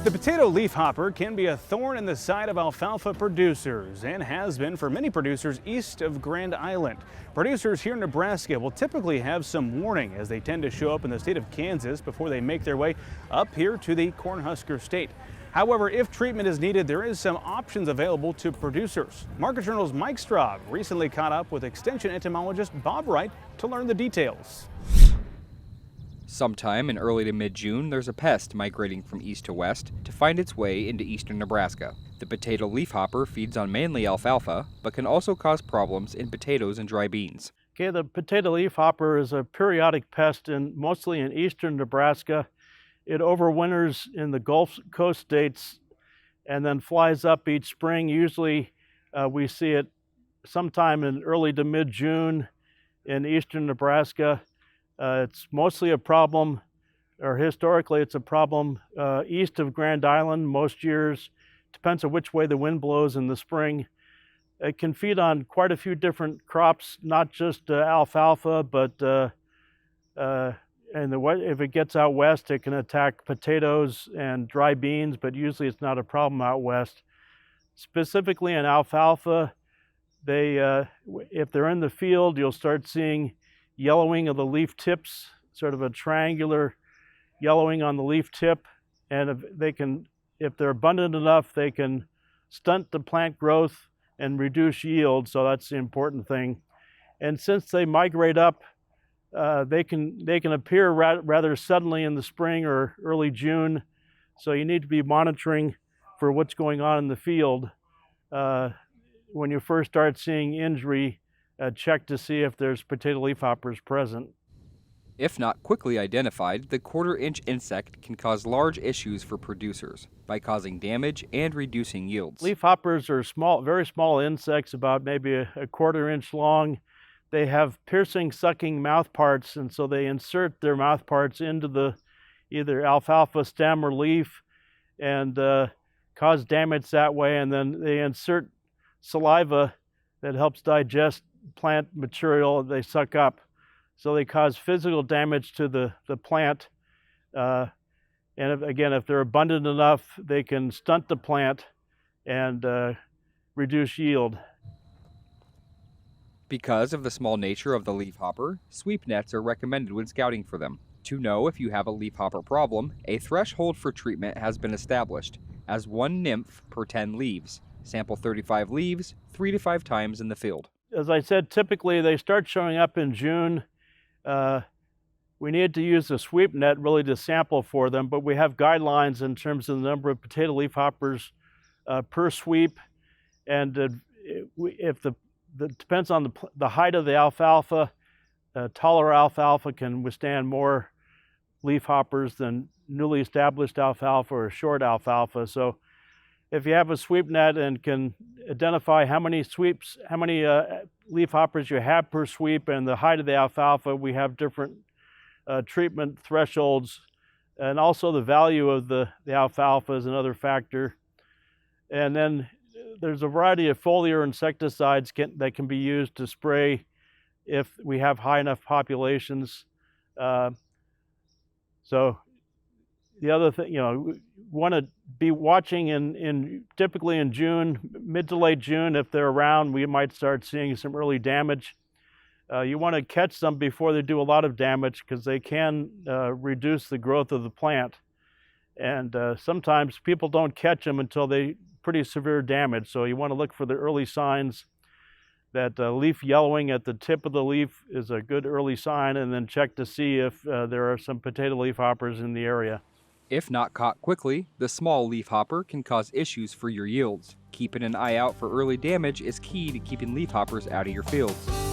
The potato leafhopper can be a thorn in the side of alfalfa producers and has been for many producers east of Grand Island. Producers here in Nebraska will typically have some warning as they tend to show up in the state of Kansas before they make their way up here to the cornhusker state. However, if treatment is needed, there is some options available to producers. Market Journal's Mike Straub recently caught up with Extension Entomologist Bob Wright to learn the details. Sometime in early to mid-June, there's a pest migrating from east to west to find its way into eastern Nebraska. The potato leafhopper feeds on mainly alfalfa, but can also cause problems in potatoes and dry beans. Okay, the potato leafhopper is a periodic pest mostly in eastern Nebraska. It overwinters in the Gulf Coast states and then flies up each spring. Usually we see it sometime in early to mid-June in eastern Nebraska. It's mostly a problem, or historically it's a problem east of Grand Island most years. Depends on which way the wind blows in the spring. It can feed on quite a few different crops, not just alfalfa, but if it gets out west, it can attack potatoes and dry beans, but usually it's not a problem out west. Specifically in alfalfa, if they're in the field, you'll start seeing yellowing of the leaf tips, sort of a triangular yellowing on the leaf tip. And if they're abundant enough, they can stunt the plant growth and reduce yield. So that's the important thing. And since they migrate up, they can appear rather suddenly in the spring or early June. So you need to be monitoring for what's going on in the field. When you first start seeing injury, check to see if there's potato leafhoppers present. If not quickly identified, the quarter-inch insect can cause large issues for producers by causing damage and reducing yields. Leafhoppers are small, very small insects, about maybe a quarter-inch long. They have piercing, sucking mouth parts, and so they insert their mouth parts into the either alfalfa stem or leaf and cause damage that way. And then they insert saliva that helps digest plant material they suck up. So they cause physical damage to the plant. And if they're abundant enough, they can stunt the plant and reduce yield. Because of the small nature of the leafhopper, sweep nets are recommended when scouting for them. To know if you have a leafhopper problem, a threshold for treatment has been established as 1 nymph per 10 leaves. Sample 35 leaves 3 to 5 times in the field. As I said, typically they start showing up in June. We need to use a sweep net really to sample for them, but we have guidelines in terms of the number of potato leafhoppers per sweep. And depends on the height of the alfalfa. Taller alfalfa can withstand more leafhoppers than newly established alfalfa or short alfalfa. So if you have a sweep net and can identify how many leafhoppers you have per sweep and the height of the alfalfa, we have different treatment thresholds. And also the value of the alfalfa is another factor. And then there's a variety of foliar insecticides that can be used to spray if we have high enough populations. So the other thing, want to be watching typically in June, mid to late June. If they're around, we might start seeing some early damage. You want to catch them before they do a lot of damage because they can reduce the growth of the plant. And sometimes people don't catch them until they pretty severe damage. So you want to look for the early signs. That leaf yellowing at the tip of the leaf is a good early sign, and then check to see if there are some potato leafhoppers in the area. If not caught quickly, the small leafhopper can cause issues for your yields. Keeping an eye out for early damage is key to keeping leafhoppers out of your fields.